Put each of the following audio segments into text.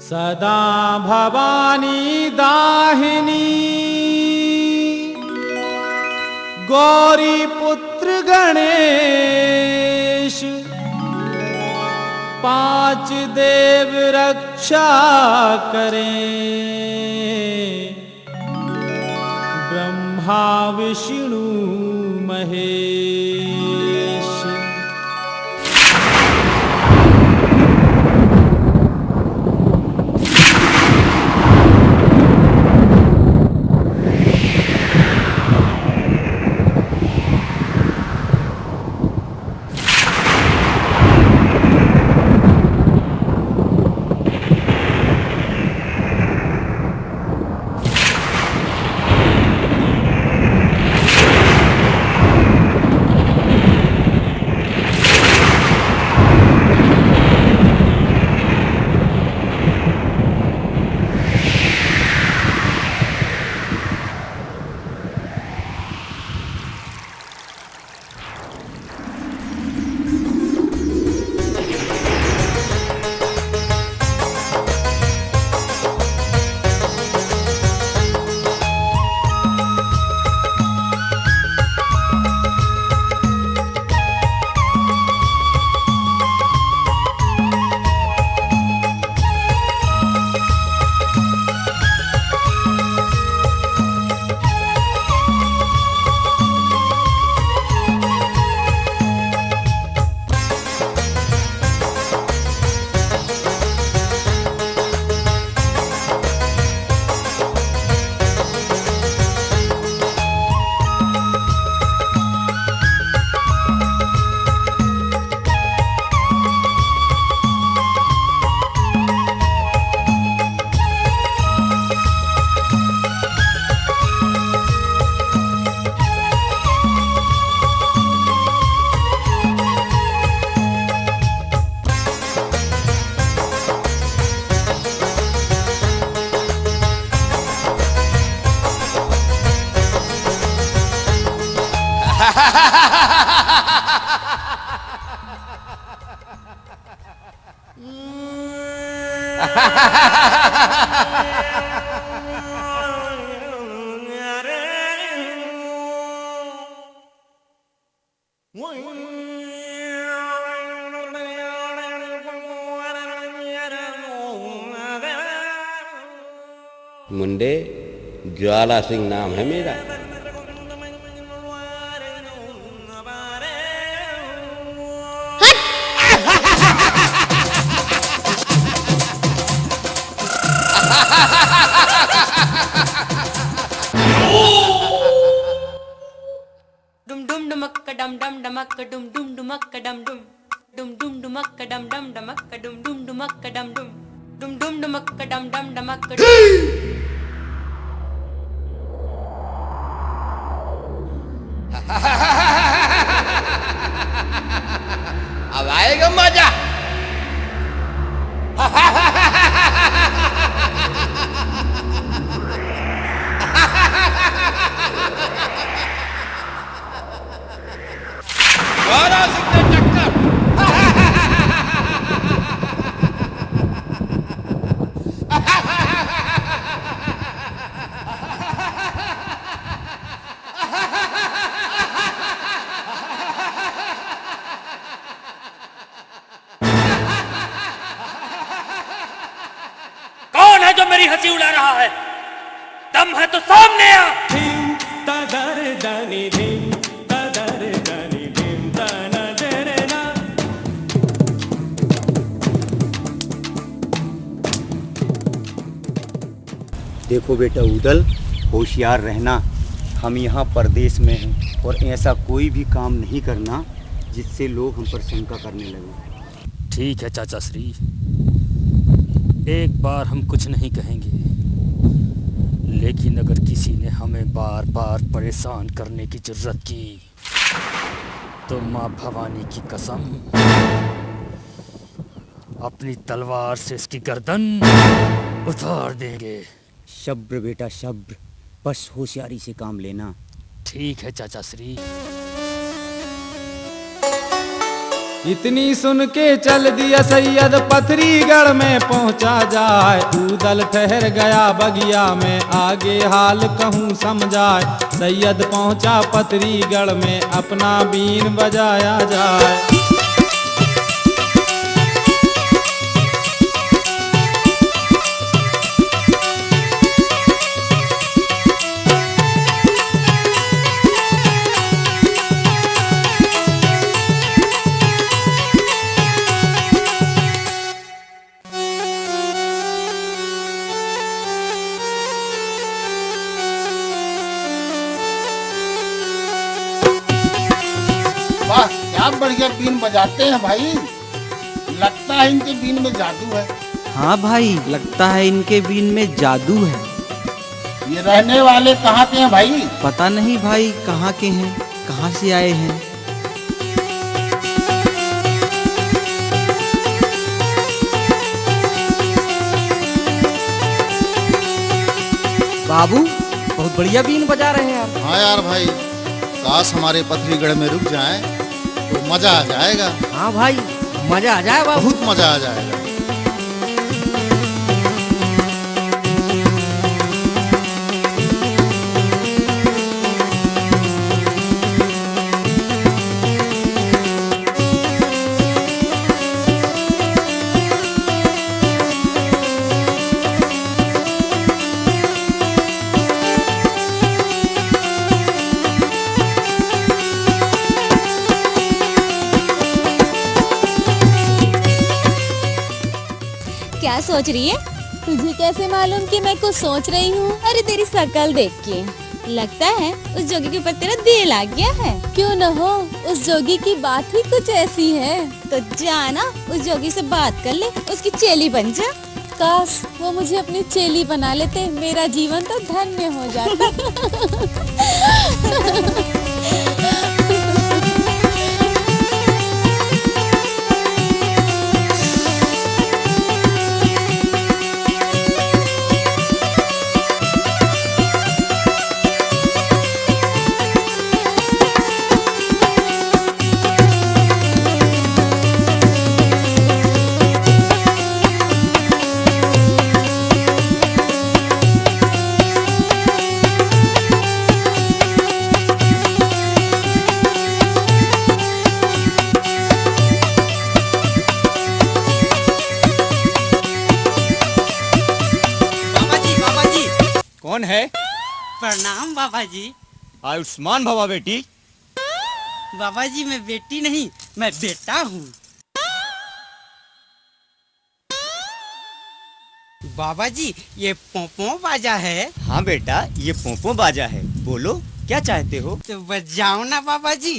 सदा भवानी दाहिनी गौरी पुत्र गणेश, पांच देव रक्षा करें, ब्रह्मा विष्णु महेश। मुंडे, ज्वाला सिंह नाम है मेरा। डुम डुम डमक डम डम डमक डुम डुम डमक डम डुम डुम डुम डमक डम डम डमक डुम डुम डमक डम डुम डुम डुम डमक डम डम डमक। अब आएगा मजा। ज्वाला सिंह ने टक्कर। जो मेरी हंसी उड़ा रहा है, दम है तो सामने आ। देखो बेटा उदल, होशियार रहना। हम यहाँ परदेश में हैं और ऐसा कोई भी काम नहीं करना जिससे लोग हम पर शंका करने लगे। ठीक है चाचा श्री, एक बार हम कुछ नहीं कहेंगे, लेकिन अगर किसी ने हमें बार बार परेशान करने की जरूरत की तो माँ भवानी की कसम, अपनी तलवार से इसकी गर्दन उतार देंगे। सब्र बेटा सब्र, बस होशियारी से काम लेना। ठीक है चाचा श्री। इतनी सुन के चल दिया सैयद पथरीगढ़ में पहुंचा जाए। उदल ठहर गया बगिया में, आगे हाल कहूँ समझाए। सैयद पहुंचा पथरीगढ़ में, अपना बीन बजाया जाए। वाह, क्या बढ़िया बीन बजाते हैं भाई। लगता है इनके बीन में जादू है। हाँ भाई, लगता है इनके बीन में जादू है। ये रहने वाले कहाँ के हैं भाई? पता नहीं भाई कहाँ के हैं, कहाँ से आए हैं। बाबू बहुत बढ़िया बीन बजा रहे हैं यार। हाँ यार भाई, काश हमारे पथरीगढ़ में रुक जाएं तो मजा आ जाएगा। हाँ भाई, मजा आ जाए बाबू। बहुत मजा आ जाएगा। क्या सोच रही है? तुझे कैसे मालूम कि मैं कुछ सोच रही हूँ? अरे तेरी शक्ल देख के लगता है उस जोगी के ऊपर तेरा दिल आ गया है। क्यों न हो, उस जोगी की बात ही कुछ ऐसी है। तो जाना उस जोगी से बात कर ले, उसकी चेली बन जा। काश वो मुझे अपनी चेली बना लेते, मेरा जीवन तो धन्य हो जाता। कौन है? प्रणाम बाबा जी। आयुष्मान भवा बेटी। बाबा जी मैं बेटी नहीं, मैं बेटा हूँ। बाबा जी ये पोंपो बाजा है। हाँ बेटा, ये पोंपो बाजा है। बोलो क्या चाहते हो? तो बजाओ ना बाबा जी।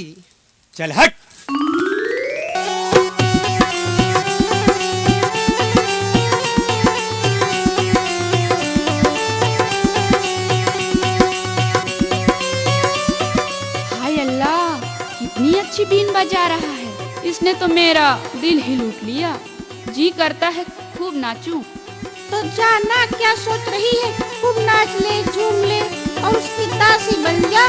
चल हट। कितनी अच्छी बीन बजा रहा है। इसने तो मेरा दिल ही लूट लिया। जी करता है खूब नाचूं। तो जाना क्या सोच रही है? खूब नाच ले, झूम ले और उसकी दासी बन जा।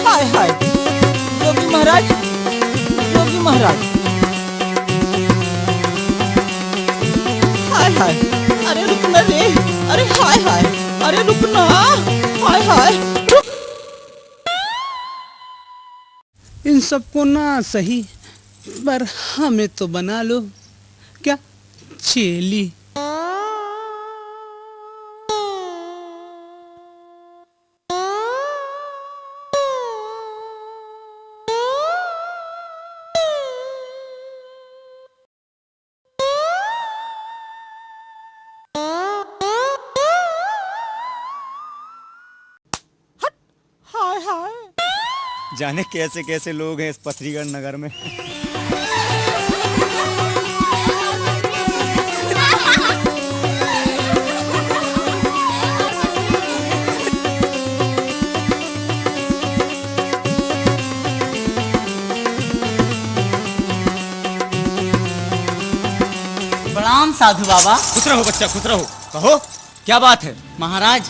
हाय हाय, योगी महाराज, योगी महाराज। हाय हाय, अरे रुकना रे। अरे हाय हाय, अरे रुकना। हाय हाय, रुक। इन सबको ना सही, पर हमें तो बना लो क्या चेली। जाने कैसे कैसे लोग हैं इस पथरीगढ़ नगर में। प्रणाम साधु बाबा। खुश रहो बच्चा, खुश रहो। कहो क्या बात है महाराज?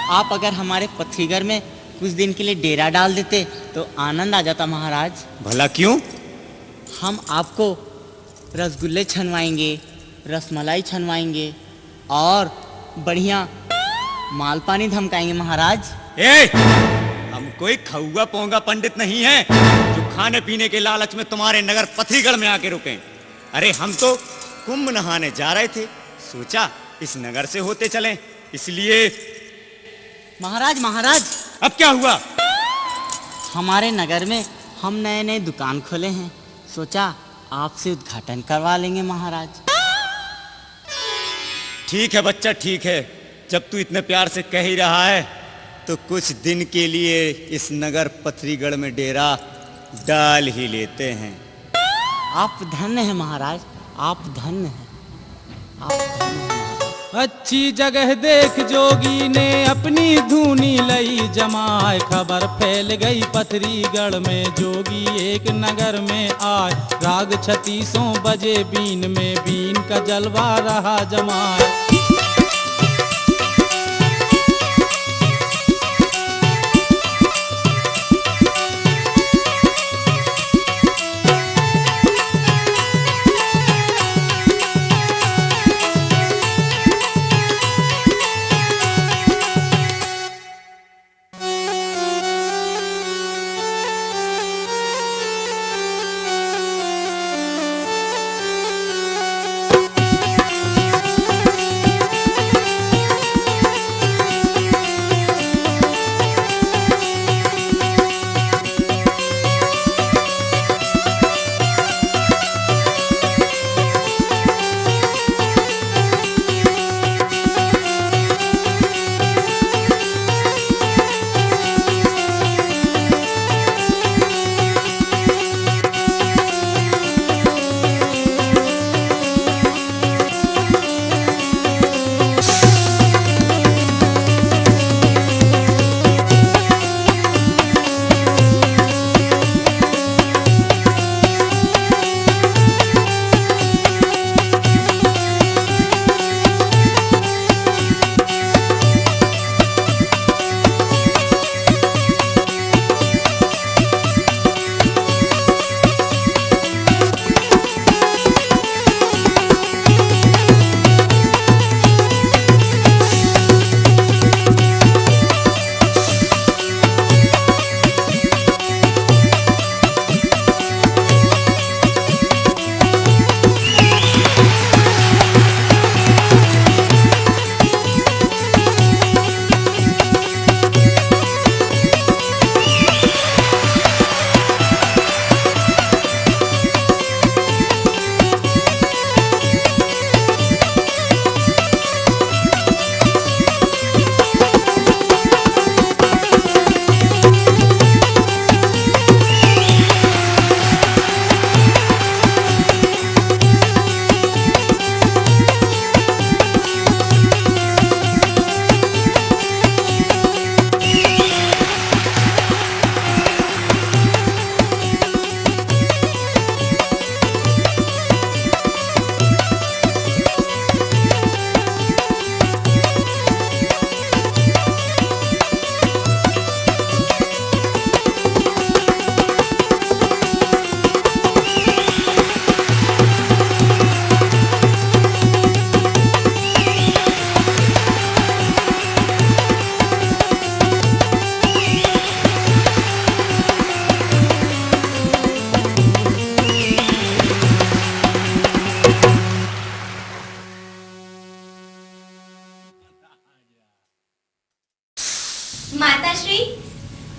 आप अगर हमारे पथरीगढ़ में कुछ दिन के लिए डेरा डाल देते तो आनंद आ जाता महाराज। भला क्यों? हम आपको रसगुल्ले छनवाएंगे, रसमलाई छनवाएंगे और बढ़िया मालपानी धमकाएंगे महाराज। हम कोई खौगा पोंगा पंडित नहीं है जो खाने पीने के लालच में तुम्हारे नगर पथरीगढ़ में आके रुके। अरे हम तो कुंभ नहाने जा रहे थे, सोचा इस नगर से होते चलें, इसलिए। महाराज अब क्या हुआ? हमारे नगर में हम नए नए दुकान खोले हैं, सोचा आपसे उद्घाटन करवा लेंगे महाराज। ठीक है बच्चा, ठीक है। जब तू इतने प्यार से कह ही रहा है तो कुछ दिन के लिए इस नगर पथरीगढ़ में डेरा डाल ही लेते हैं। आप धन्य हैं महाराज, आप धन्य हैं, आप धन्य हैं। अच्छी जगह देख जोगी ने अपनी धूनी लई जमाए, खबर फैल गई पथरीगढ़ में जोगी एक नगर में आए। राग 36 बजे बीन में बीन का जलवा रहा जमाए।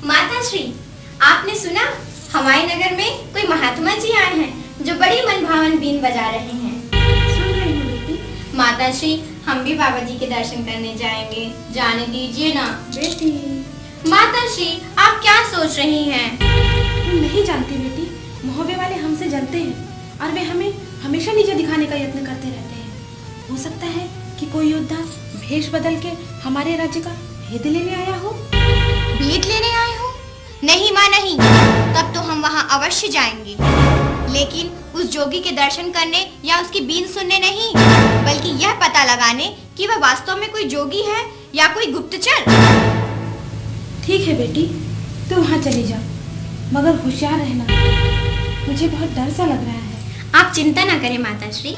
माताश्री, आपने सुना हमारे नगर में कोई महात्मा जी आए हैं जो बड़ी मनभावन बीन बजा रहे हैं। सुन रही हूँ बेटी। माताश्री, हम भी बाबा जी के दर्शन करने जाएंगे, जाने दीजिए ना। बेटी। माताश्री, आप क्या सोच रही हैं? तुम नहीं जानती बेटी, मोहब्बे वाले हमसे जलते हैं और वे हमें हमेशा नीचे दिखाने का यत्न करते रहते हैं। हो सकता है कि कोई योद्धा भेष बदल के हमारे राज्य का भेद लेने आया हो। भेद लेने आए हो? नहीं माँ नहीं, तब तो हम वहाँ अवश्य जाएंगे। लेकिन उस जोगी के दर्शन करने या उसकी बीन सुनने नहीं, बल्कि यह पता लगाने कि वह वास्तव में कोई जोगी है या कोई गुप्तचर। ठीक है बेटी, तू वहाँ चली जा, मगर होशियार रहना, मुझे बहुत डर सा लग रहा है। आप चिंता ना करें माताश्री।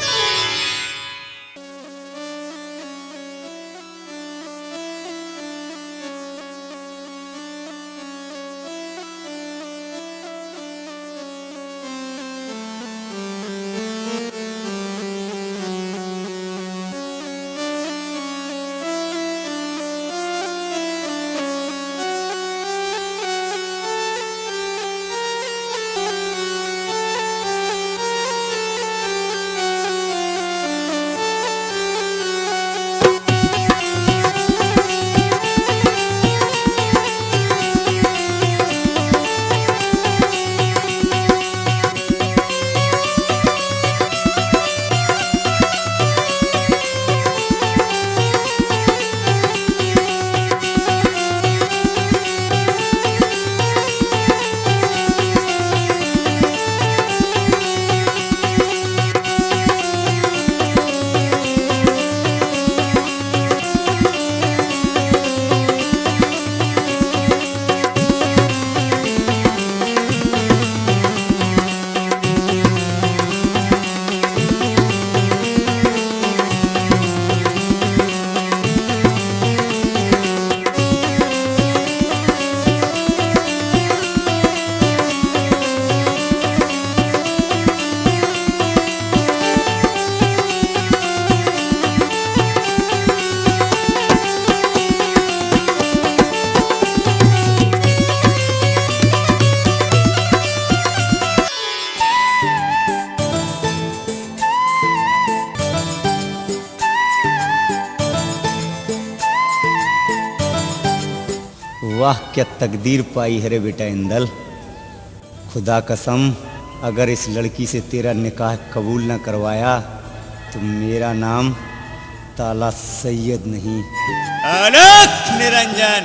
वाह क्या तकदीर पाई है रे बेटा इंदल। खुदा कसम, अगर इस लड़की से तेरा निकाह कबूल न करवाया तो मेरा नाम ताला सैयद नहीं। अलख निरंजन,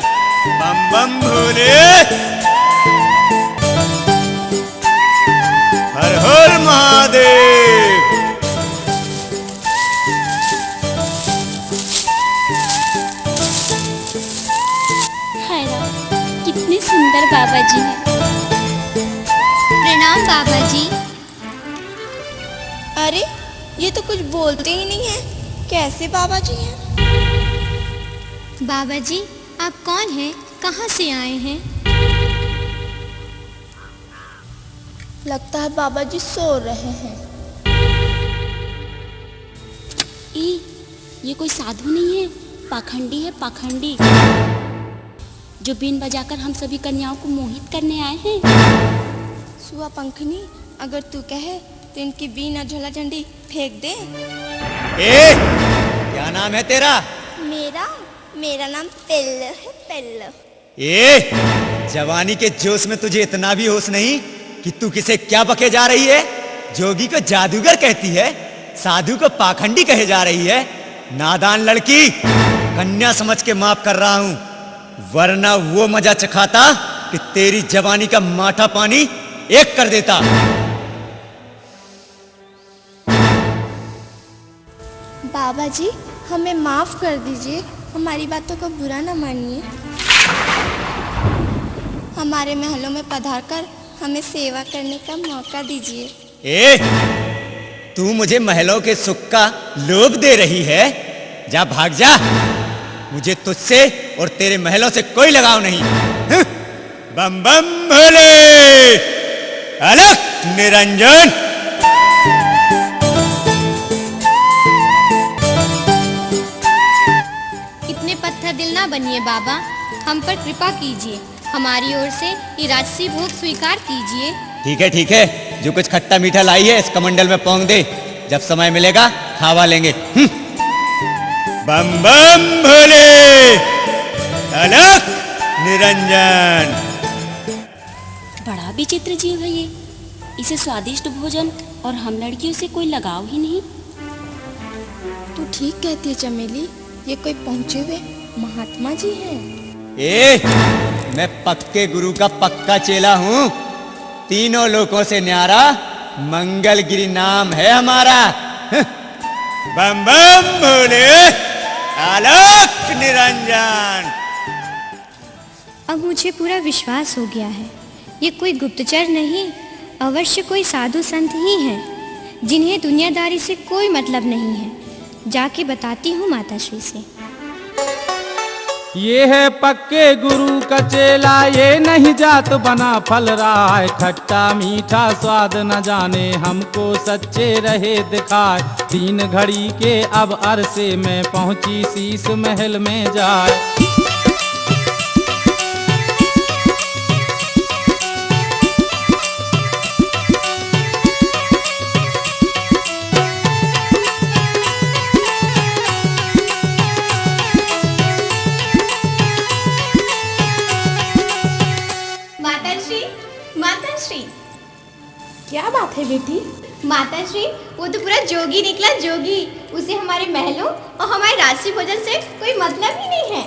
बम बम भोले, हर हर महादेव। कितने सुंदर बाबा जी हैं। प्रणाम बाबा जी। अरे ये तो कुछ बोलते ही नहीं है, कैसे बाबा जी हैं? बाबा जी आप कौन हैं? कहाँ से आए हैं? लगता है बाबा जी सो रहे हैं। ये कोई साधु नहीं है, पाखंडी है, पाखंडी, जो बीन बजाकर हम सभी कन्याओं को मोहित करने आए हैं। सुआ पंखनी, अगर तू कहे तो इनकी बीन और झोला झंडी फेंक दे। क्या नाम है तेरा? मेरा नाम पेल्लो है, पेल्लो। जवानी के जोश में तुझे इतना भी होश नहीं कि तू किसे क्या बके जा रही है? जोगी को जादूगर कहती है, साधु को पाखंडी कहे जा रही है। नादान लड़की, कन्या समझ के माफ कर रहा हूं, वरना वो मजा चखाता कि तेरी जवानी का माठा पानी एक कर देता। बाबा जी हमें माफ कर दीजिए, हमारी बातों को बुरा न मानिए। हमारे महलों में पधार कर हमें सेवा करने का मौका दीजिए। तू मुझे महलों के सुख का लोभ दे रही है? जा भाग जा, मुझे तुझसे और तेरे महलों से कोई लगाव नहीं। बम बम भोले, अलख निरंजन। इतने पत्थर दिल ना बनिए बाबा, हम पर कृपा कीजिए, हमारी ओर से ये राजसी भोग स्वीकार कीजिए। ठीक है, जो कुछ खट्टा मीठा लाई है इस कमंडल में पौंग दे, जब समय मिलेगा खावा लेंगे। बम बम भोले, अलख निरंजन। बड़ा विचित्र जीव है ये, इसे स्वादिष्ट भोजन और हम लड़कियों से कोई लगाव ही नहीं। तू ठीक कहती है चमेली, ये कोई पहुंचे हुए महात्मा जी हैं। मैं पक्के गुरु का पक्का चेला हूँ, तीनों लोकों से न्यारा मंगलगिरी नाम है हमारा। बम बम भोले, आलोक निरंजन। अब मुझे पूरा विश्वास हो गया है, ये कोई गुप्तचर नहीं, अवश्य कोई साधु संत ही हैं, जिन्हें दुनियादारी से कोई मतलब नहीं है। जाके बताती हूँ माताश्री से। ये है पक्के गुरु का चेला, ये नहीं जात बना फल रहा है। खट्टा मीठा स्वाद न जाने, हमको सच्चे रहे दिखाए। 3 घड़ी के अब अरसे में पहुंची शीश महल में जाए। क्या बात है बेटी? माताश्री, वो तो पूरा जोगी निकला, जोगी। उसे हमारे महलों और हमारे राशि भोजन से कोई मतलब ही नहीं है।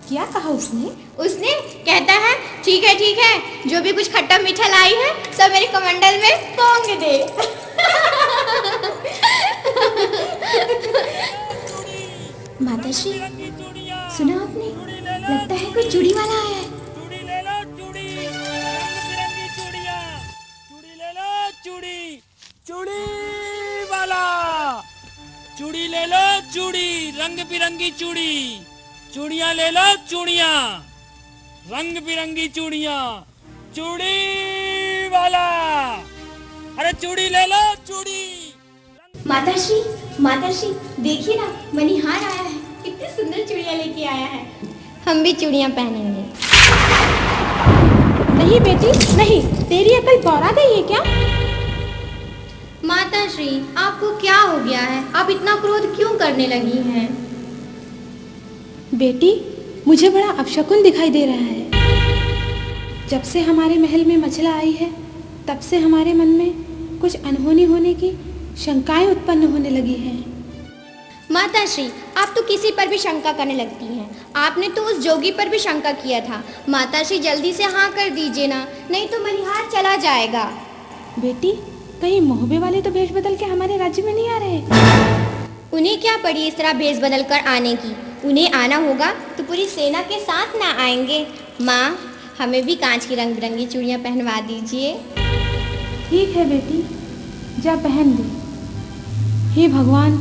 क्या कहा उसने? उसने कहता है ठीक है, जो भी कुछ खट्टा मीठा लाई है सब मेरे कमंडल में पोंग दे। माताश्री, सुना आपने? लगता है कोई चूड़ी वाला आया है। चूड़ी वाला, चूड़ी ले लो, चूड़ी, रंग बिरंगी चूड़ी, चूड़ियां ले लो, चूड़ियां, रंग बिरंगी चूड़ियां, चूड़ी वाला, अरे चूड़ी ले लो, चूड़ी। माताश्री देखिए ना, मनिहार आया है, कितनी सुंदर चूड़ियां लेके आया है। हम भी चूड़ियां पहनेंगे। नहीं बेटी नहीं, तेरी अकल पौरा गई है क्या? माताश्री, आपको क्या हो गया है? आप इतना क्रोध क्यों करने लगी हैं? बेटी, मुझे बड़ा अपशकुन दिखाई दे रहा है। जब से हमारे महल में मछला आई है, तब से हमारे मन में कुछ अनहोनी होने की शंकाएं उत्पन्न होने लगी हैं। माताश्री, आप तो किसी पर भी शंका करने लगती हैं। आपने तो उस जोगी पर भी शंका किया था। माताश्री, जल्दी से हाँ कर दीजिए ना, नहीं तो मनिहार चला जाएगा। बेटी, कहीं मोहबे वाले तो भेष बदल के हमारे राज्य में नहीं आ रहे? उन्हें क्या पड़ी इस तरह भेष बदल कर आने की? उन्हें आना होगा तो पूरी सेना के साथ ना आएंगे। माँ, हमें भी कांच की रंग बिरंगी चूड़ियाँ पहनवा दीजिए। ठीक है बेटी, जा पहन दे। हे भगवान,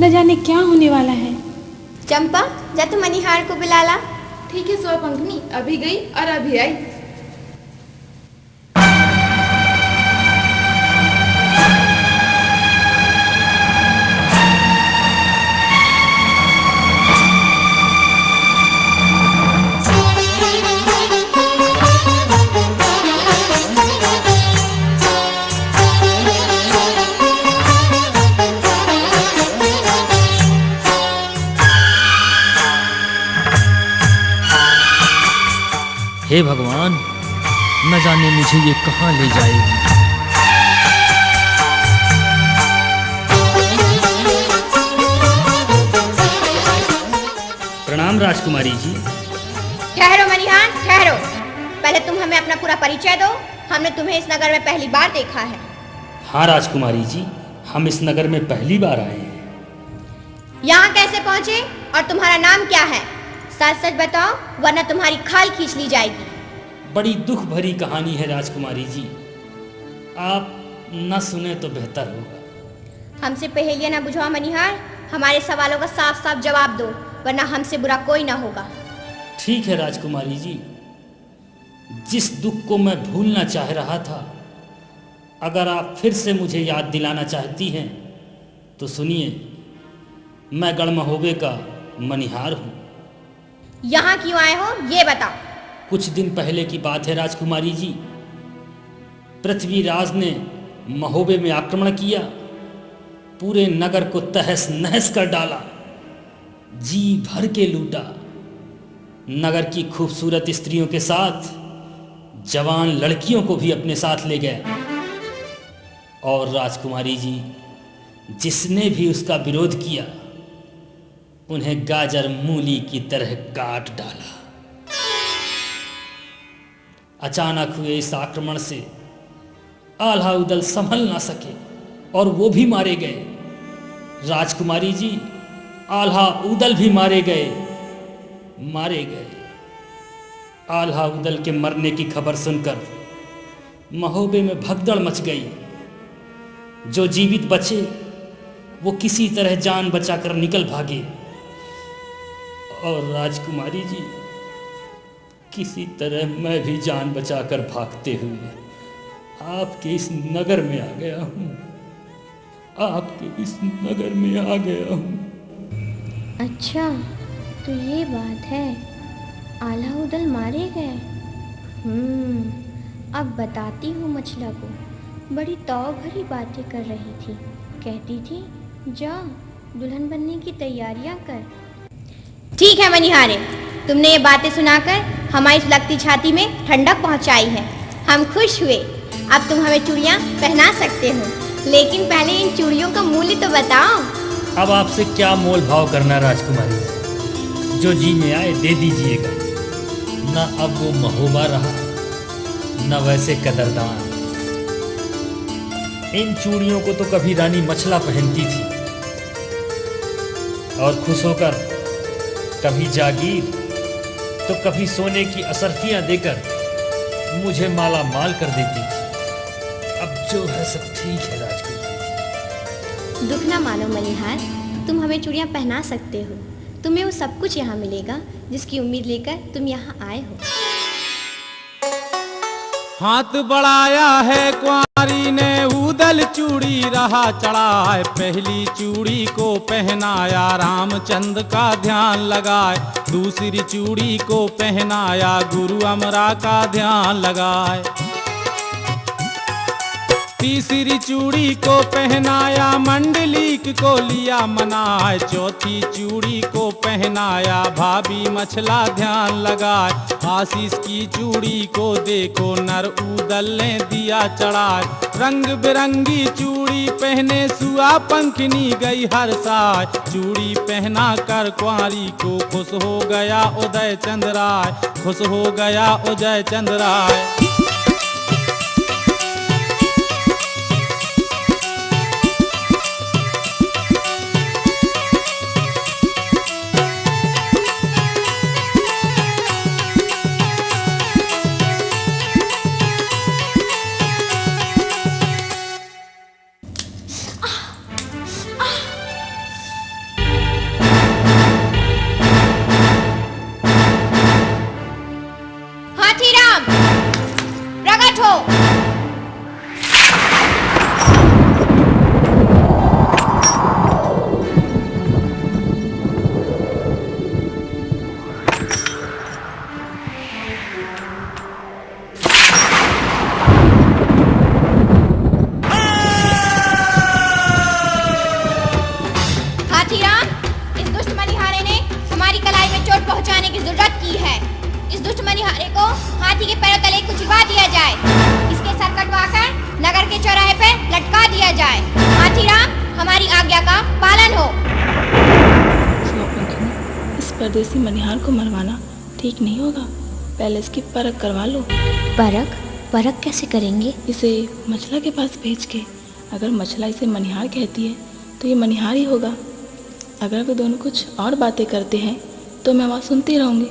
न जाने क्या होने वाला है। चंपा, जा तू मनिहार को बुला ला। ठीक है स्वपंखनी, अभी गई और अभी आई। हे भगवान, न जाने मुझे ये कहाँ ले जाएगी। प्रणाम राजकुमारी जी। ठहरो मनिहार, ठहरो। पहले तुम हमें अपना पूरा परिचय दो। हमने तुम्हें इस नगर में पहली बार देखा है। हाँ राजकुमारी जी, हम इस नगर में पहली बार आए हैं। यहाँ कैसे पहुँचे और तुम्हारा नाम क्या है? सच सच बताओ, वरना तुम्हारी खाल खींच ली जाएगी। बड़ी दुख भरी कहानी है राजकुमारी जी, आप न सुने तो बेहतर होगा। हमसे पहेलियां न बुझाओ मनिहार, हमारे सवालों का साफ साफ जवाब दो, वरना हमसे बुरा कोई ना होगा। ठीक है राजकुमारी जी, जिस दुख को मैं भूलना चाह रहा था, अगर आप फिर से मुझे याद दिलाना चाहती हैं तो सुनिए। मैं गढ़ महोबे का मनिहार हूँ। यहाँ क्यों आए हो ये बताओ। कुछ दिन पहले की बात है राजकुमारी जी, पृथ्वीराज ने महोबे में आक्रमण किया, पूरे नगर को तहस नहस कर डाला, जी भर के लूटा। नगर की खूबसूरत स्त्रियों के साथ जवान लड़कियों को भी अपने साथ ले गया। और राजकुमारी जी, जिसने भी उसका विरोध किया उन्हें गाजर मूली की तरह काट डाला। अचानक हुए इस आक्रमण से आल्हा उदल संभल ना सके और वो भी मारे गए। राजकुमारी जी, आल्हा उदल भी मारे गए। आल्हा उदल के मरने की खबर सुनकर महोबे में भगदड़ मच गई। जो जीवित बचे वो किसी तरह जान बचाकर निकल भागे और राजकुमारी जी, किसी तरह मैं भी जान बचाकर भागते हुए आपके इस नगर में आ गया हूँ। अच्छा, तो ये बात है, आल्हा उदल मारे गए। अब बताती हूँ मछला को। बड़ी तौर भरी बातें कर रही थी, कहती थी जा दुल्हन बनने की तैयारियां कर। ठीक है मनिहारे, तुमने ये बातें सुनाकर हमारी सुलगती छाती में ठंडक पहुंचाई है। हम खुश हुए। अब तुम हमें चूड़ियां पहना सकते हो, लेकिन पहले इन चूड़ियों का मूल्य तो बताओ। अब आपसे क्या मोल भाव करना राजकुमारी, जो जी में आए दे दीजिएगा। न अब वो महोबा रहा, न वैसे कदरदान। इन चूड़ियों को तो कभी रानी मछला पहनती थी और खुश होकर कभी जागीर तो कभी सोने की असरफियां देकर मुझे माला माल कर देती थी। अब जो है सब ठीक है राजकुमारी। दुख ना मानो मनिहार, तुम हमें चूड़ियां पहना सकते हो। तुम्हें वो सब कुछ यहाँ मिलेगा जिसकी उम्मीद लेकर तुम यहाँ आए हो। हाथ बढ़ाया है कुंवारी ने, उदल चूड़ी रहा चढ़ाए। पहली चूड़ी को पहनाया, रामचंद्र का ध्यान लगाए। दूसरी चूड़ी को पहनाया, गुरु अमरा का ध्यान लगाए। तीसरी चूड़ी को पहनाया, मंडलीक को लिया मनाए। चौथी चूड़ी को पहनाया, भाभी मछला ध्यान लगाए। आशीष की चूड़ी को देखो, नर उदल ने दिया चढ़ाए। रंग बिरंगी चूड़ी पहने सुआ पंखनी गई हर साय। चूड़ी पहना कर कुंवारी को खुश हो गया उदय चंद्र राय। खुश हो गया उदय चंद्र राय। परदेसी मनिहार को मरवाना ठीक नहीं होगा, पहले इसकी परख करवा लो। परख कैसे करेंगे? इसे मछला के पास भेज के, अगर मछला इसे मनिहार कहती है तो ये मनिहार ही होगा। अगर वे दोनों कुछ और बातें करते हैं तो मैं आवाज़ सुनती रहूँगी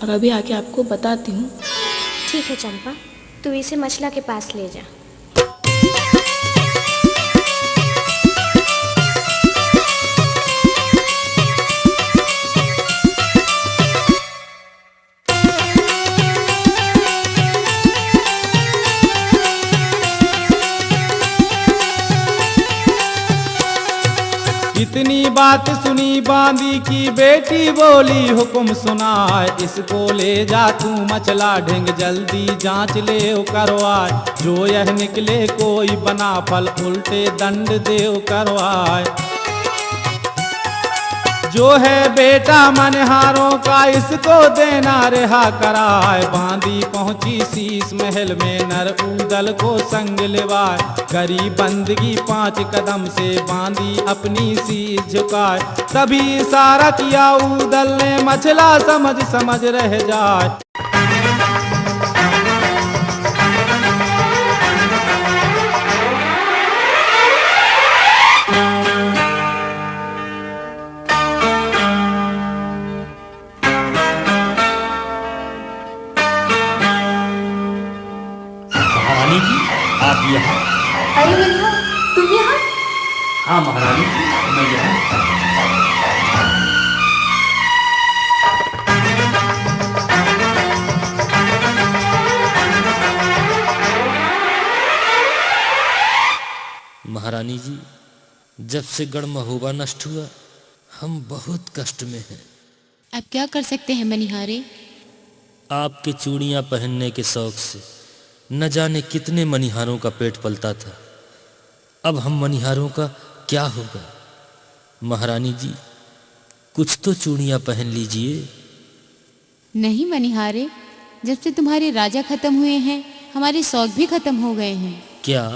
और अभी आके आपको बताती हूँ। ठीक है चंपा, तू इसे मछला के पास ले जा। इतनी बात सुनी बांदी की बेटी बोली हुक्म सुनाए। इसको ले जा तू मछला ढेंग, जल्दी जांच ले करवाए। जो यह निकले कोई बना फल, उल्टे दंड देव करवाए। जो है बेटा मनहारों का, इसको देना रिहा कराए। बांदी पहुंची शीश महल में, नर उदल को संग लेवाए। करी बंदगी 5 कदम से, बांदी अपनी शीश झुकाए। तभी इशारा किया उदल ने, मछला समझ समझ रह जाए। महारानी जी, आप यहाँ? अरे भैया, तुम यहाँ? हाँ महारानी जी, मैं यहाँ। महारानी जी, जब से गढ़ महोबा नष्ट हुआ हम बहुत कष्ट में हैं। अब क्या कर सकते हैं मनिहारे? आपके चूड़ियाँ पहनने के शौक से न जाने कितने मनिहारों का पेट पलता था। अब हम मनिहारों का क्या होगा? महारानी जी, कुछ तो चूड़ियाँ पहन लीजिए। नहीं मनिहारे, जब से तुम्हारे राजा खत्म हुए हैं हमारे शौक भी खत्म हो गए हैं। क्या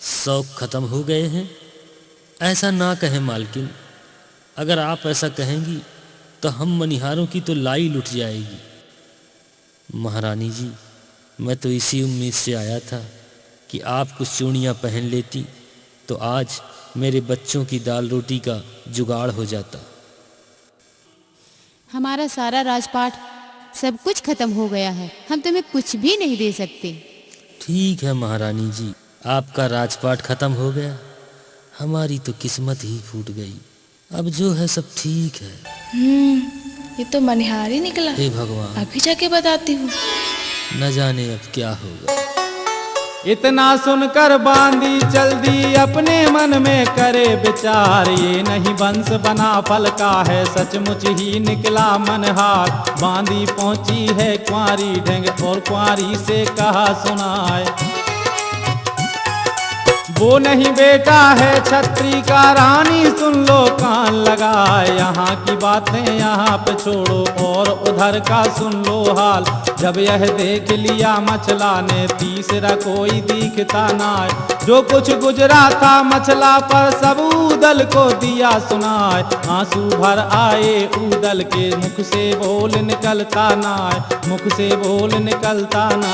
शौक खत्म हो गए हैं? ऐसा ना कहें मालकिन, अगर आप ऐसा कहेंगी तो हम मनिहारों की तो लाई लुट जाएगी। महारानी जी, मैं तो इसी उम्मीद से आया था कि आप कुछ चूड़ियाँ पहन लेती तो आज मेरे बच्चों की दाल रोटी का जुगाड़ हो जाता। हमारा सारा राजपाट सब कुछ खत्म हो गया है, हम तुम्हें कुछ भी नहीं दे सकते। ठीक है महारानी जी, आपका राजपाट खत्म हो गया, हमारी तो किस्मत ही फूट गई। अब जो है सब ठीक है। ये तो मनिहारी निकला। हे भगवान, अभी जाके बताती हूँ। न जाने अब क्या होगा। इतना सुनकर बांदी चल दी, अपने मन में करे विचार, ये नहीं वंश बना फल का है, सचमुच ही निकला मनहार। बांदी पहुंची है कुंवारी ढंग, और कुंवारी से कहा सुनाए, वो नहीं बेटा है छत्री का, रानी सुन लो कान लगाए। यहाँ की बातें यहाँ पे छोड़ो और उधर का सुन लो हाल। जब यह देख लिया मछला ने, तीसरा कोई दिखता ना, जो कुछ गुजरा था मछला पर सब ऊदल को दिया सुनाए। आंसू भर आए ऊदल के, मुख से बोल निकलता ना, मुख से बोल निकलता ना।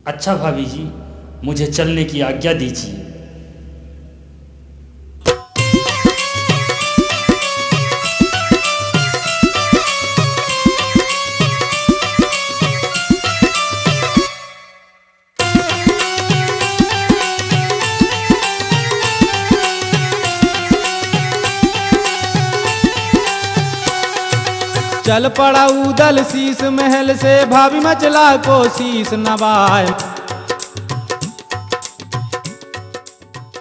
अच्छा भाभी जी, मुझे चलने की आज्ञा दीजिए। चल पड़ा उदल शीश महल से, भाभी मचला को शीश नवाए।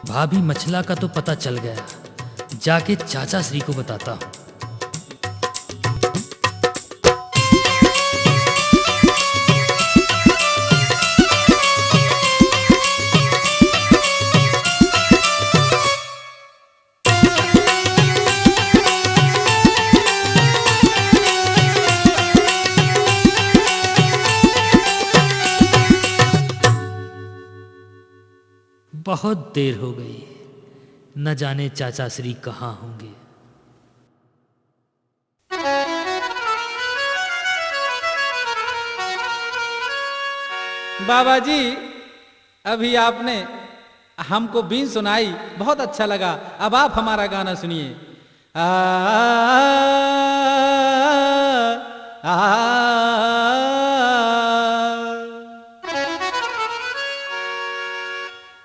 भाभी मछला का तो पता चल गया, जाके चाचा श्री को बताता हूँ। बहुत देर हो गई, न जाने चाचा श्री कहाँ होंगे। बाबा जी, अभी आपने हमको बीन सुनाई, बहुत अच्छा लगा। अब आप हमारा गाना सुनिए।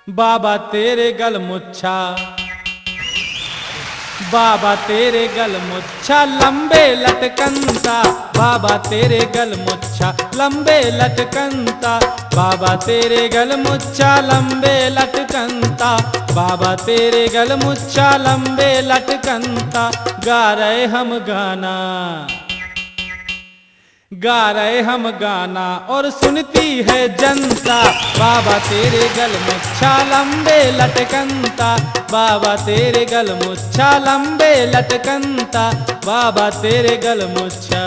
बाबा तेरे गल मुच्छा, बाबा तेरे गल मुच्छा लंबे लटकनता, बाबा तेरे गल मुच्छा लंबे लटकनता, बाबा तेरे गल मुच्छा लंबे लटकनता, बाबा तेरे गल मुच्छा लंबे लटकनता। गा रहे हम गाना, गा रहे हम गाना और सुनती है जनता, बाबा तेरे गल मुच्छा लंबे लटकनता, बाबा तेरे गल मुच्छा लंबे लटकनता, बाबा तेरे गल मुच्छा।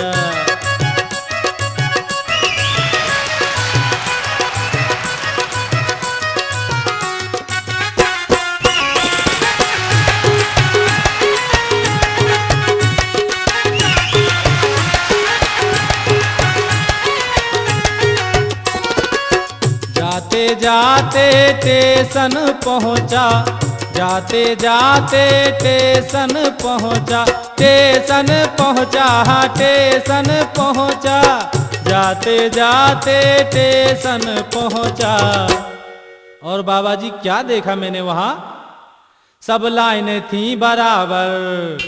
जाते स्टेशन पहुँचा, जाते जाते स्टेशन पहुँचा, स्टेशन पहुँचा, हाँ स्टेशन पहुँचा, जाते जाते स्टेशन पहुँचा। और बाबा जी क्या देखा मैंने वहाँ, सब लाइनें थी बराबर,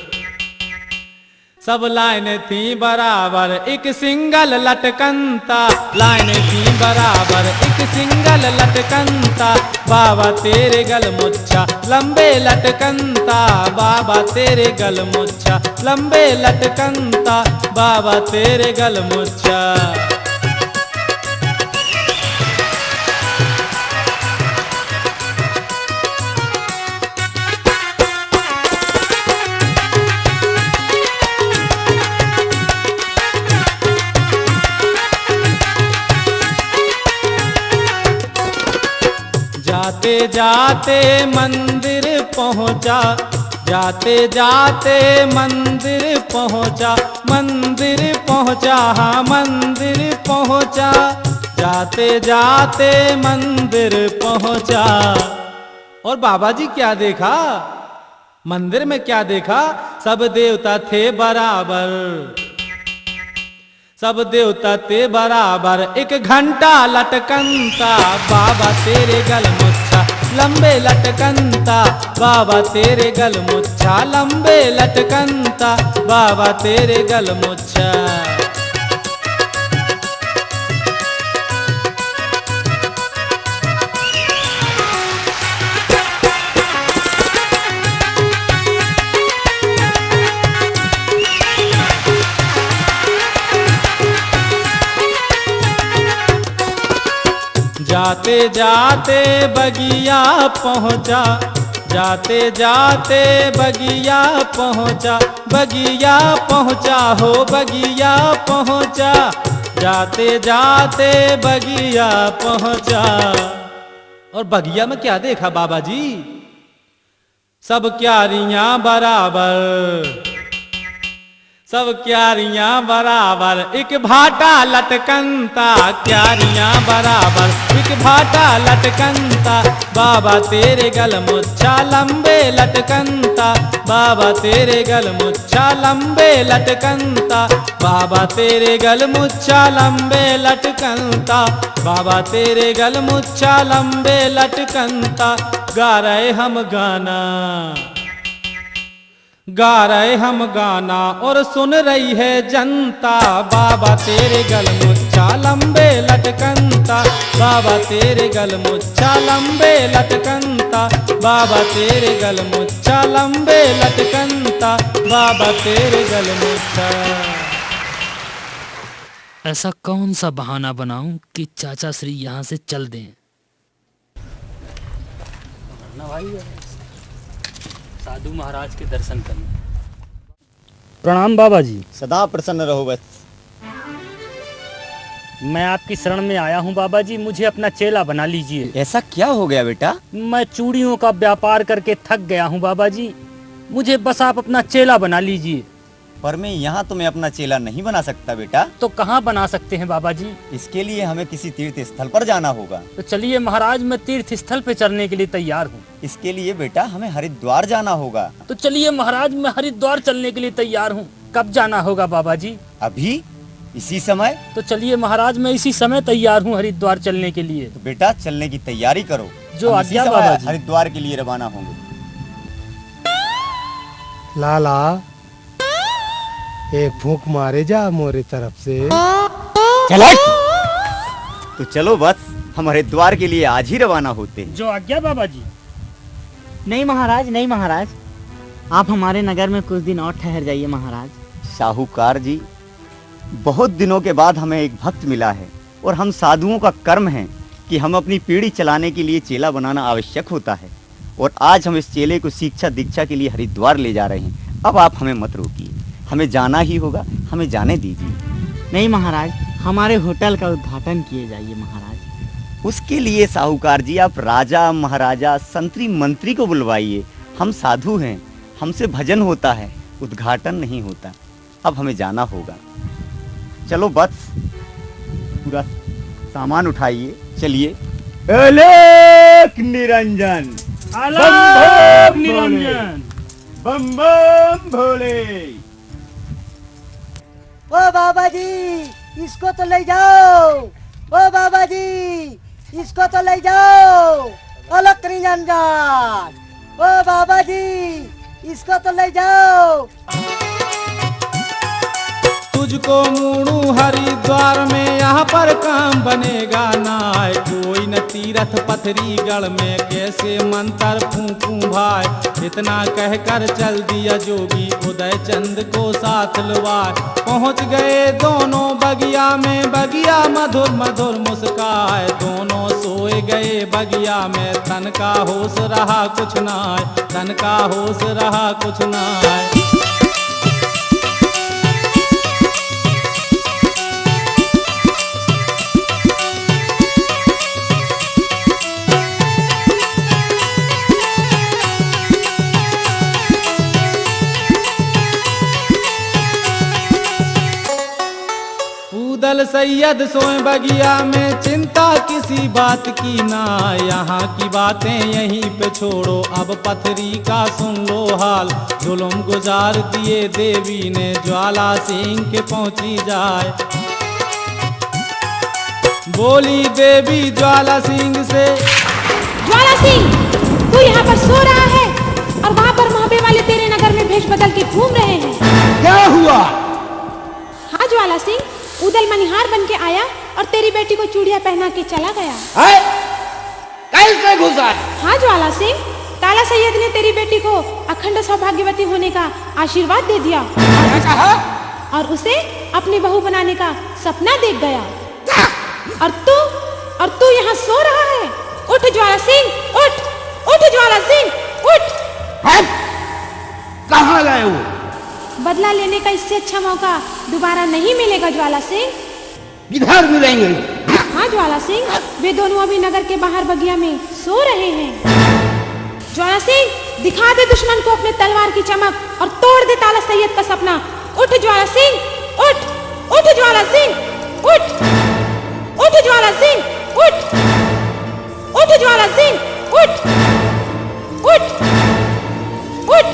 सब लाइनें थी बराबर, एक सिंगल लटकनता, लाइनें थी बराबर, एक सिंगल लटकनता, बाबा तेरे गल मुच्छा लंबे लटकनता, बाबा तेरे गल मुच्छा लंबे लटकनता, बाबा तेरे गल मुच्छा। जाते जाते मंदिर पहुँचा, जाते जाते मंदिर पहुँचा, मंदिर पहुँचा, हाँ मंदिर पहुँचा, जाते जाते मंदिर पहुँचा। और बाबा जी क्या देखा, मंदिर में क्या देखा, सब देवता थे बराबर, सब देवता ते बराबर, एक घंटा लटकनता, बाबा तेरे गल मुच्छा लंबे लटकनता, बाबा तेरे गल मुच्छा लंबे लटकनता, बाबा तेरे गल मुच्छा। जाते जाते बगिया पहुँचा, जाते जाते बगिया पहुँचा, बगिया पहुँचा, हो बगिया पहुँचा, जाते जाते बगिया पहुँचा। और बगिया में क्या देखा बाबा जी, सब क्यारियां बराबर, सब क्यारियां बराबर, एक भाटा लटकनता, क्यारियां बराबर, एक भाटा लटकनता, बाबा तेरे गल मुच्छा लंबे लटकनता, बाबा तेरे गल मुच्छा लंबे लटकनता, बाबा तेरे गल मुच्छा लंबे लटकनता, बाबा तेरे गल मुच्छा लंबे लटकनता। गा रहे हम गाना, गा रहे हम गाना और सुन रही है जनता, बाबा तेरे गल मुच्छा लंबे लटकनता, बाबा तेरे गल मुच्छा लंबे लटकनता, बाबा तेरे गल मुच्छा लंबे लटकनता, बाबा तेरे गल मुच्छा। ऐसा कौन सा बहाना बनाऊं कि चाचा श्री यहाँ से चल दें। साधु महाराज के दर्शन करने। प्रणाम बाबा जी। सदा प्रसन्न रहो बस। मैं आपकी शरण में आया हूँ बाबा जी, मुझे अपना चेला बना लीजिए। ऐसा क्या हो गया बेटा? मैं चूड़ियों का व्यापार करके थक गया हूँ बाबा जी, मुझे बस आप अपना चेला बना लीजिए। पर मैं यहाँ तुम्हें अपना चेला नहीं बना सकता बेटा। तो कहाँ बना सकते हैं बाबा जी? इसके लिए हमें किसी तीर्थ स्थल पर जाना होगा। तो चलिए महाराज, मैं तीर्थ स्थल पे चलने के लिए तैयार हूँ। इसके लिए बेटा हमें हरिद्वार जाना होगा। तो चलिए महाराज, मैं हरिद्वार चलने के लिए तैयार हूँ। कब जाना होगा बाबा जी? अभी, इसी समय। तो चलिए महाराज, मैं इसी समय तैयार हूँ हरिद्वार चलने के लिए। तो बेटा चलने की तैयारी करो, जो आज्ञा बाबा जी। हरिद्वार के लिए रवाना होंगे। लाला, एक फूंक मारे जा मोरे तरफ से। चलो तो चलो बस, हम हरिद्वार के लिए आज ही रवाना होते हैं। जो आज्ञा बाबा जी। नहीं महाराज, नहीं महाराज, आप हमारे नगर में कुछ दिन और ठहर जाइए महाराज। साहूकार जी, बहुत दिनों के बाद हमें एक भक्त मिला है और हम साधुओं का कर्म है कि हम अपनी पीढ़ी चलाने के लिए चेला बनाना आवश्यक होता है, और आज हम इस चेले को शिक्षा दीक्षा के लिए हरिद्वार ले जा रहे हैं। अब आप हमें मत रोकिए, हमें जाना ही होगा, हमें जाने दीजिए। नहीं महाराज, हमारे होटल का उद्घाटन किए जाइए महाराज। उसके लिए साहूकार जी आप राजा महाराजा संतरी मंत्री को बुलवाइए। हम साधु हैं, हमसे भजन होता है, उद्घाटन नहीं होता। अब हमें जाना होगा। चलो बस, पूरा सामान उठाइए, चलिए। अलख निरंजन, अलख निरंजन, बम बम भोले। ओ बाबा जी इसको तो ले जाओ, ओ बाबा जी इसको तो ले जाओ, अलख निरंजन, ओ बाबा जी इसको तो ले जाओ। तुझको मूणू हरिद्वार में यहाँ पर काम बनेगा नाय, कोई न तीरथ पथरीगढ़ में कैसे मंत्र फूंकूं भाई। इतना कहकर चल दिया जोगी उदय चंद को साथ लुवाए। पहुँच गए दोनों बगिया में, बगिया मधुर मधुर मुस्काए। दोनों सोए गए बगिया में, तन का होश रहा कुछ नाय, तन का होश रहा कुछ नाय। उदल सैयद सोए बगिया में, चिंता किसी बात की ना। यहाँ की बातें यहीं पे छोड़ो, अब पथरी का सुन लो हाल। जुल्म गुजार दिए देवी ने, ज्वाला सिंह के पहुंची जाए। बोली देवी ज्वाला सिंह से, ज्वाला सिंह तू यहाँ पर सो रहा है और वहाँ पर मोहब्बे वाले तेरे नगर में भेष बदल के घूम रहे हैं। क्या हुआ? हाँ ज्वाला सिंह, उदल मनिहार बन के आया और तेरी बेटी को चूड़िया पहना के चला गया। कैसे घुसा? हाँ ज्वाला सिंह, काला सैयद ने तेरी बेटी को अखंड सौभाग्यवती होने का आशीर्वाद दे दिया और उसे अपनी बहू बनाने का सपना देख गया। और तू यहाँ सो रहा है? उठ ज्वाला सिंह, उठ उठ ज्वाला सिंह, उठ। कहाँ गए वो? बदला लेने का इससे अच्छा मौका दोबारा नहीं मिलेगा ज्वाला सिंह। किधर मिलेंगे? हाँ ज्वाला सिंह, वे दोनों अभी नगर के बाहर बगिया में सो रहे हैं। ज्वाला सिंह दिखा दे दुश्मन को अपने तलवार की चमक और तोड़ दे काला सैयद का सपना। उठ ज्वाला सिंह, उठ उठ ज्वाला सिंह, उठ उठ ज्वाला सिंह, उठ उठ ज्वाला सिंह, उठ उठ उठ।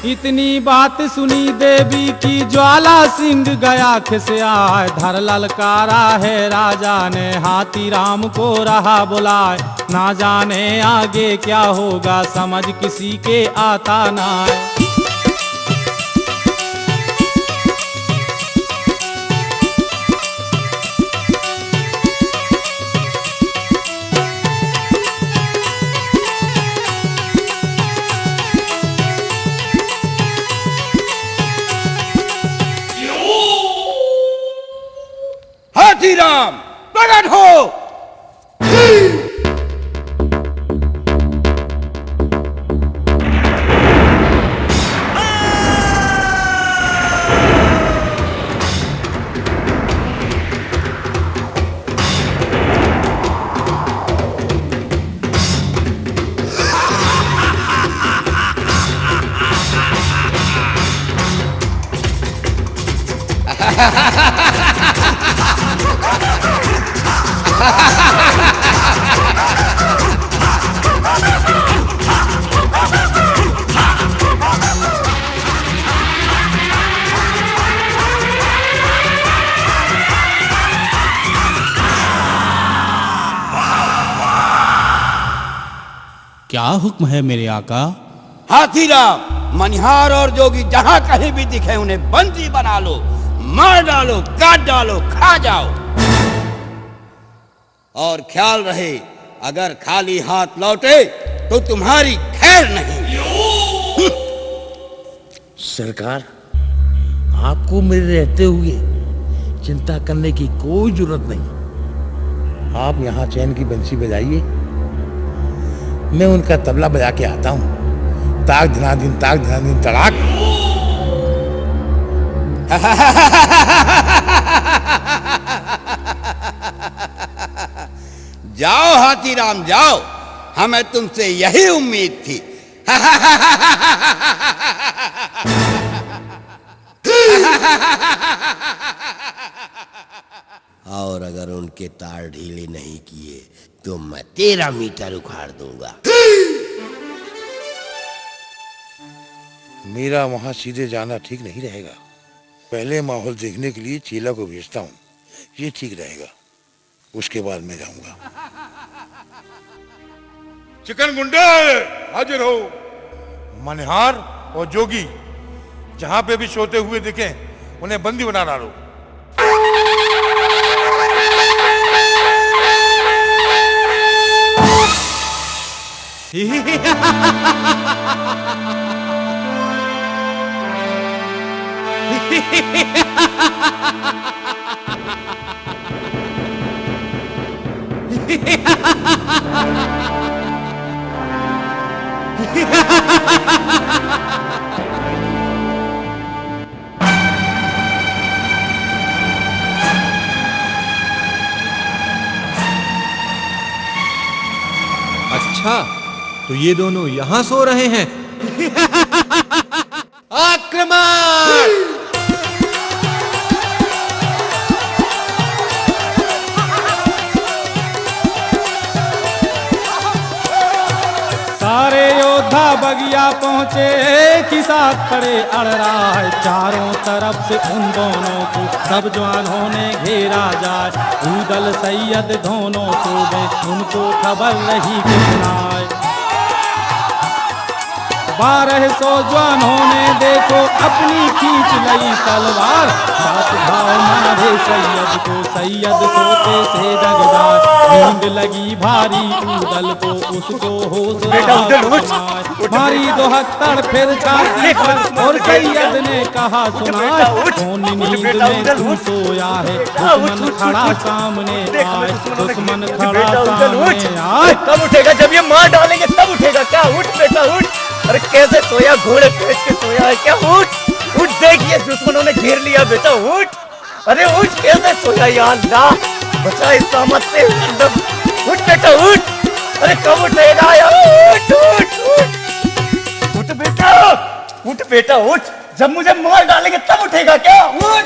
इतनी बात सुनी देवी की, ज्वाला सिंह गया खिसियाए। धर ललकारा है राजा ने, हाथी राम को रहा बुलाए। ना जाने आगे क्या होगा, समझ किसी के आता ना। हाथीराम प्रकट हो। क्या हुक्म है मेरे आका? हाथीराम, मनिहार और जोगी जहाँ कहीं भी दिखे उन्हें बंदी बना लो, मार डालो, काट डालो, खा जाओ। और ख्याल रहे, अगर खाली हाथ लौटे तो तुम्हारी खैर नहीं। सरकार, आपको मेरे रहते हुए चिंता करने की कोई जरूरत नहीं। आप यहाँ चैन की बंसी बजाइए, मैं उनका तबला बजा के आता हूँ। ताक धनाधीन तड़ाक। जाओ हाथीराम जाओ, हमें तुमसे यही उम्मीद थी। और अगर उनके तार ढीले नहीं किए तो मैं तेरा मीटर उखाड़ दूंगा। मेरा वहां सीधे जाना ठीक नहीं रहेगा। पहले माहौल देखने के लिए चीला को भेजता हूँ, ये ठीक रहेगा। उसके बाद मैं जाऊंगा। चिकन गुंडे हाजिर हो। मनिहार और जोगी जहां पे भी सोते हुए दिखें उन्हें बंदी बना डालो। अच्छा, तो ये दोनों यहाँ सो रहे हैं। आक्रमण! सारे योद्धा बगिया पहुंचे, एक ही साथ खड़े अड़ रहा है। चारों तरफ से उन दोनों को सब जवानों ने घेरा जाए। ऊदल सैयद दोनों सूबे उनको खबर रही कि सुनाए। 1200 जवानों ने देखो अपनी खींच लई तलवार। 7 घाव मारे सैयद को, सैयद सोते से जग जाए। नींद लगी भारी ऊदल को, उसको होश भारी दोहत्तर फिर छाती पर और सैयद ने कहा सुनाए। कौन नींद में तू सोया है? दुश्मन खड़ा सामने आए, दुश्मन खड़ा सामने आए। कब उठेगा? जब ये मार डालेंगे तब उठेगा क्या? उठ बेटा उठ। अरे कैसे सोया? घोड़े पेट के सोया है क्या? उठ उठ, देखिए दुश्मनों ने घेर लिया बेटा, उठ। अरे उठ, कैसे सोया या अल्लाह, बचा इस सामत से। उठ बेटा उठ। अरे कब उठेगा यार? उठ उठ उठ उठ बेटा, उठ बेटा उठ। जब मुझे मार डालेंगे तब उठेगा क्या? उठ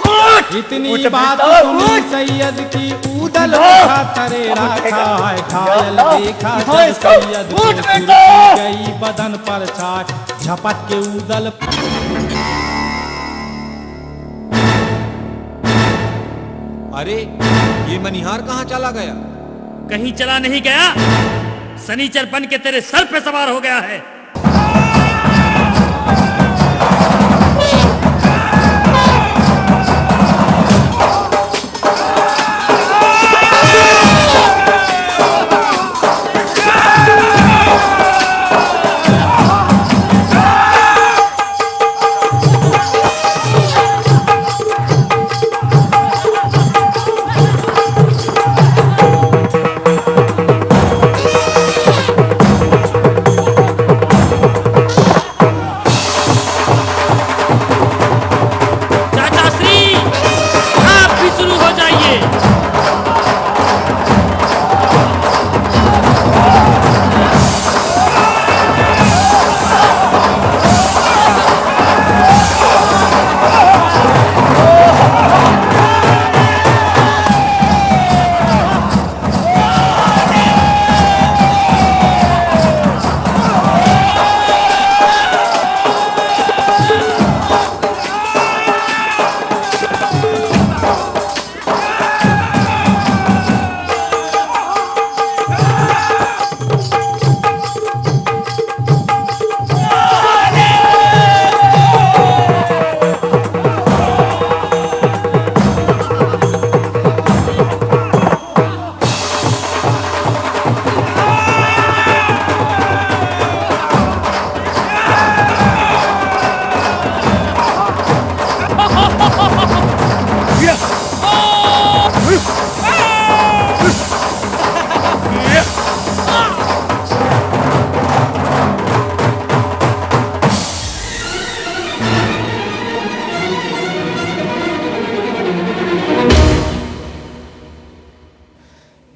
उठ। इतनी बात सुनी सैयद की, ऊदल उठा तरे रखा है। घायल देखा जब सैयद को, सुर्खी गई बदन पर छाए। झपट के ऊदल अरे ये मनिहार कहाँ चला गया? कहीं चला नहीं गया, सनीचर बन के तेरे सर पे सवार हो गया है।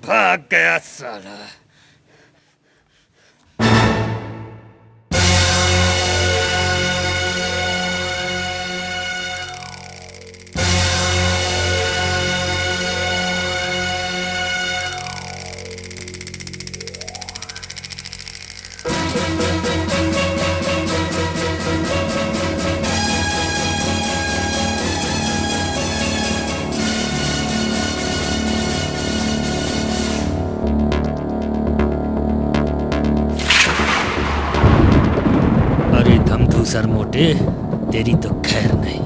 भाग गया साला। सर मोटे, तेरी तो खैर नहीं।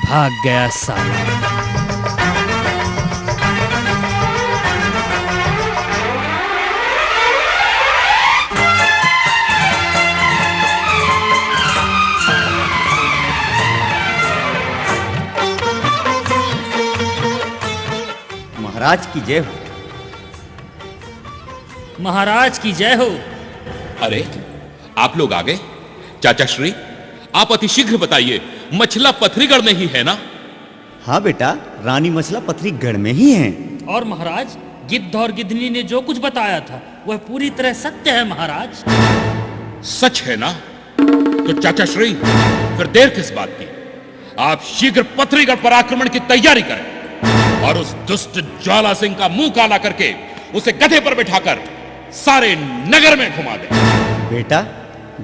भाग गया साला। महाराज की जय हो। महाराज की जय हो। अरे आप लोग आ गए। चाचा श्री, आप अति शीघ्र बताइए, मछला पथरीगढ़ में ही है ना? हाँ बेटा, रानी मछला पथरीगढ़ में ही है। और महाराज, गिद्ध और गिद्धनी ने जो कुछ बताया था वह पूरी तरह सत्य है महाराज। सच है ना? तो चाचा श्री, फिर देर किस बात की? आप शीघ्र पथरीगढ़ पर आक्रमण की तैयारी करें और उस दुष्ट ज्वाला सिंह का मुंह काला करके उसे गधे पर बिठाकर सारे नगर में घुमा दें। बेटा,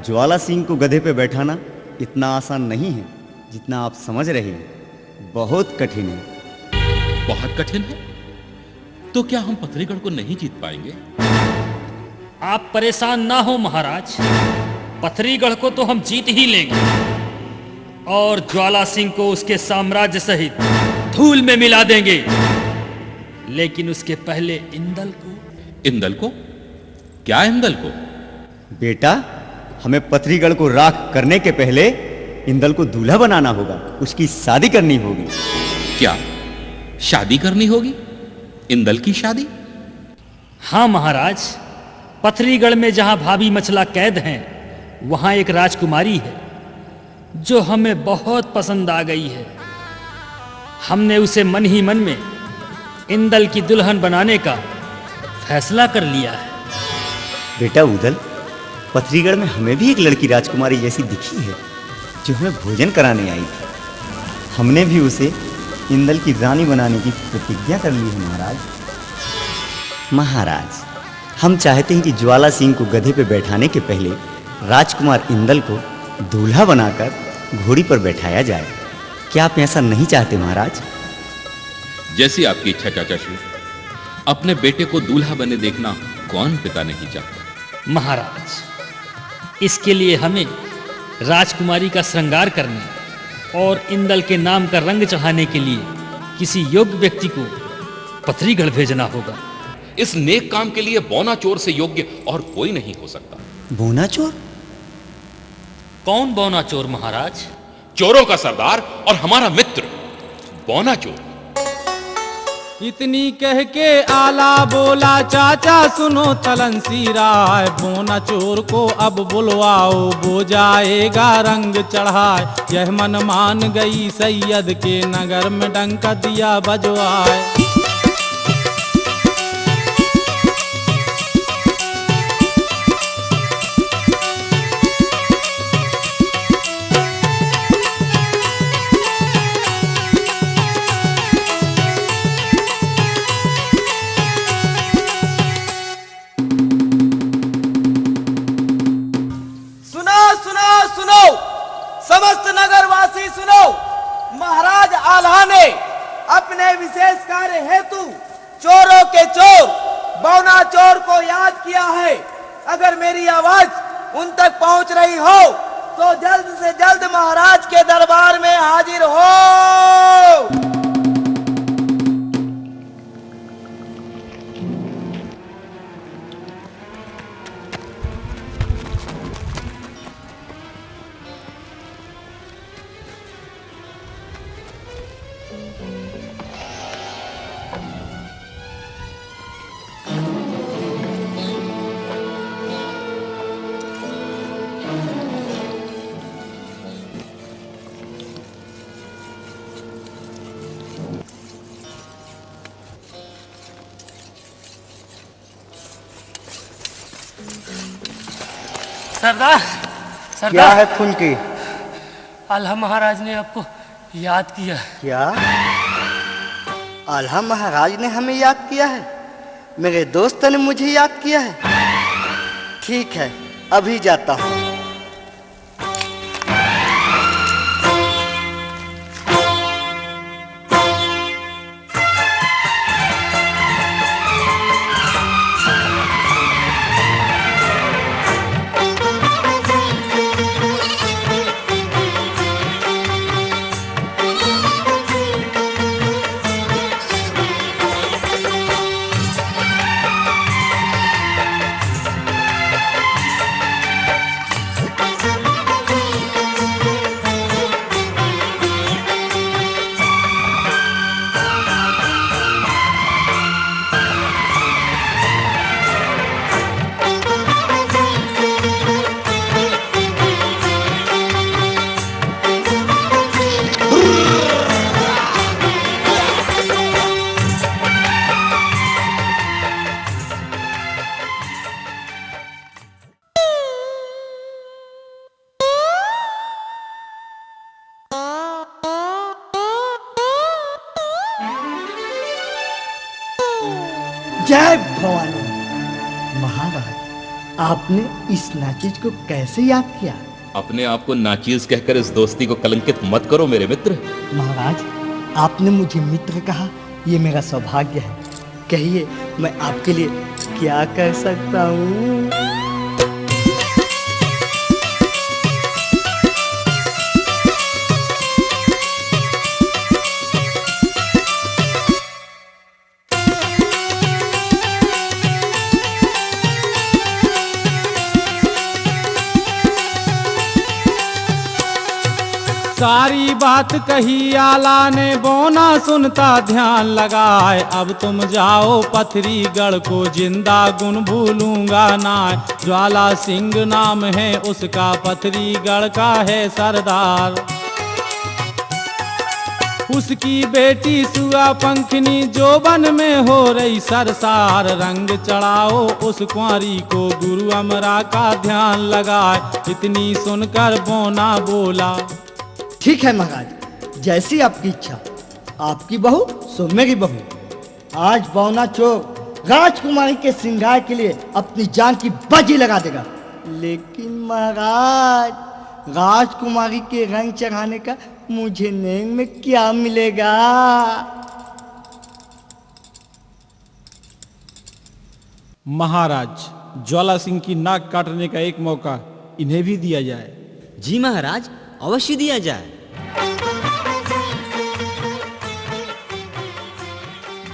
ज्वाला सिंह को गधे पे बैठाना इतना आसान नहीं है जितना आप समझ रहे हैं। बहुत कठिन है। बहुत कठिन है? तो क्या हम पथरीगढ़ को नहीं जीत पाएंगे? आप परेशान ना हो महाराज, पथरीगढ़ को तो हम जीत ही लेंगे और ज्वाला सिंह को उसके साम्राज्य सहित धूल में मिला देंगे। लेकिन उसके पहले इंदल को। इंदल को? क्या इंदल को? बेटा, हमें पथरीगढ़ को राख करने के पहले इंदल को दूल्हा बनाना होगा, उसकी शादी करनी होगी। क्या शादी करनी होगी? इंदल की शादी? हाँ महाराज, पथरीगढ़ में जहां भाभी मछला कैद हैं, वहां एक राजकुमारी है जो हमें बहुत पसंद आ गई है। हमने उसे मन ही मन में इंदल की दुल्हन बनाने का फैसला कर लिया है। बेटा उदल, पथरीगढ़ में हमें भी एक लड़की राजकुमारी जैसी दिखी है जो हमें भोजन कराने आई थी। हमने भी उसे इंदल की रानी बनाने की प्रतिज्ञा कर ली है महाराज। महाराज, हम चाहते हैं कि ज्वाला सिंह को गधे पर बैठाने के पहले राजकुमार इंदल को दूल्हा बनाकर घोड़ी पर बैठाया जाए। क्या आप ऐसा नहीं चाहते महाराज? जैसी आपकी इच्छा चाचा श्री। अपने बेटे को दूल्हा बने देखना कौन पिता नहीं चाहता। महाराज, इसके लिए हमें राजकुमारी का श्रृंगार करने और इंदल के नाम का रंग चढ़ाने के लिए किसी योग्य व्यक्ति को पथरीगढ़ भेजना होगा। इस नेक काम के लिए बौना चोर से योग्य और कोई नहीं हो सकता। बौना चोर? कौन बौना चोर महाराज? चोरों का सरदार और हमारा मित्र बौना चोर। इतनी कह के आला बोला चाचा सुनो तलनसी राय, बोना चोर को अब बुलवाओ, वो जाएगा रंग चढ़ाए। यह मन मान गई सैयद के नगर में डंका दिया बजवाए। समस्त नगरवासी सुनो, महाराज आल्हा ने अपने विशेष कार्य हेतु चोरों के चोर बौना चोर को याद किया है। अगर मेरी आवाज उन तक पहुंच रही हो तो जल्द से जल्द महाराज के दरबार में हाजिर हो। सरदार, सरदार क्या है फुनकी? आल्हा महाराज ने आपको याद किया। क्या? आल्हा महाराज ने हमें याद किया है? मेरे दोस्त ने मुझे याद किया है? ठीक है, अभी जाता हूँ। जय भवानी। महाराज, आपने इस नाचीज को कैसे याद किया? अपने आप को नाचीज कहकर इस दोस्ती को कलंकित मत करो मेरे मित्र। महाराज, आपने मुझे मित्र कहा, ये मेरा सौभाग्य है। कहिए, मैं आपके लिए क्या कर सकता हूँ? सारी बात कही आला ने, बोना सुनता ध्यान लगाए। अब तुम जाओ पथरी गढ़ को, जिंदा गुण भूलूंगा ना। ज्वाला सिंह नाम है उसका, पथरी गढ़ का है सरदार। उसकी बेटी सुआ पंखनी जो वन में हो रही सरसार। रंग चढ़ाओ उस कुंवारी को, गुरु अमरा का ध्यान लगाए। इतनी सुनकर बोना बोला, ठीक है महाराज, जैसी आपकी इच्छा। आपकी बहू सो मेरी बहू। आज बौना चोर राजकुमारी के श्रृंगार के लिए अपनी जान की बाजी लगा देगा। लेकिन महाराज, राजकुमारी के रंग चढ़ाने का मुझे नेंग में क्या मिलेगा? महाराज, ज्वाला सिंह की नाक काटने का एक मौका इन्हें भी दिया जाए। जी महाराज, अवश्य दिया जाए।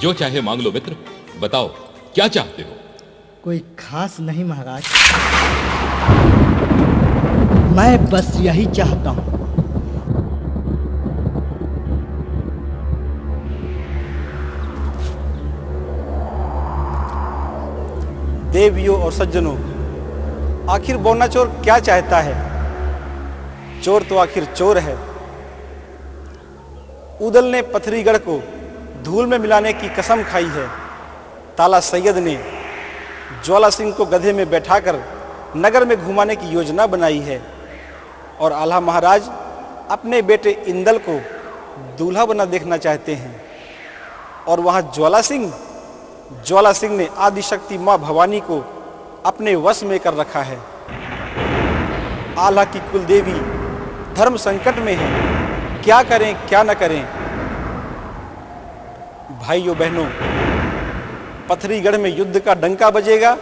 जो चाहे मांग लो मित्र, बताओ क्या चाहते हो? कोई खास नहीं महाराज, मैं बस यही चाहता हूं। देवियों और सज्जनों, आखिर बौना चोर क्या चाहता है? चोर तो आखिर चोर है। उदल ने पथरीगढ़ को धूल में मिलाने की कसम खाई है। ताला सैयद ने ज्वाला सिंह को गधे में बैठाकर नगर में घुमाने की योजना बनाई है। और आल्हा महाराज अपने बेटे इंदल को दूल्हा बना देखना चाहते हैं। और वहां ज्वाला सिंह ने आदिशक्ति मां भवानी को अपने वश में कर रखा है। आल्हा की कुलदेवी धर्म संकट में है, क्या करें क्या न करें। भाइयों बहनों, पथरीगढ़ में युद्ध का डंका बजेगा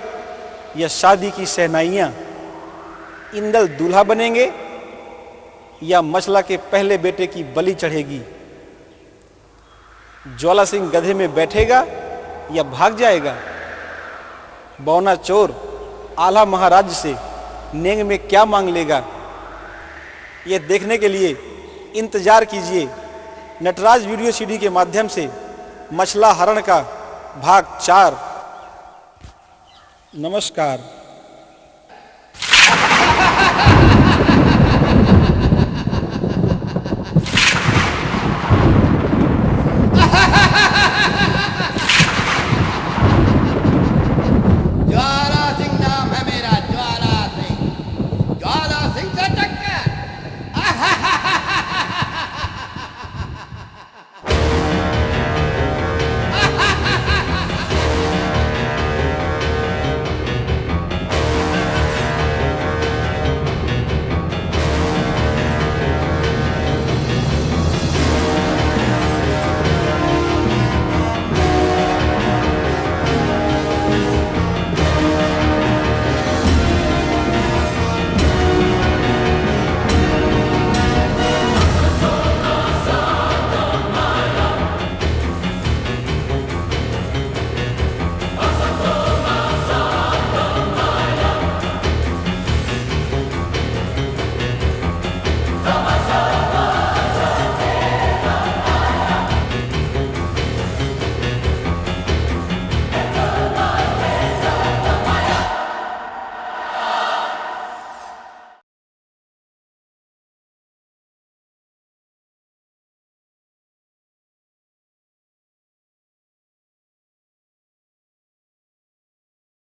या शादी की शहनाइयां? इंदल दूल्हा बनेंगे या मछला के पहले बेटे की बलि चढ़ेगी? ज्वाला सिंह गधे में बैठेगा या भाग जाएगा? बौना चोर आल्हा महाराज से नेंग में क्या मांग लेगा? ये देखने के लिए इंतजार कीजिए नटराज वीडियो सीडी के माध्यम से मछला हरण का भाग 4। नमस्कार।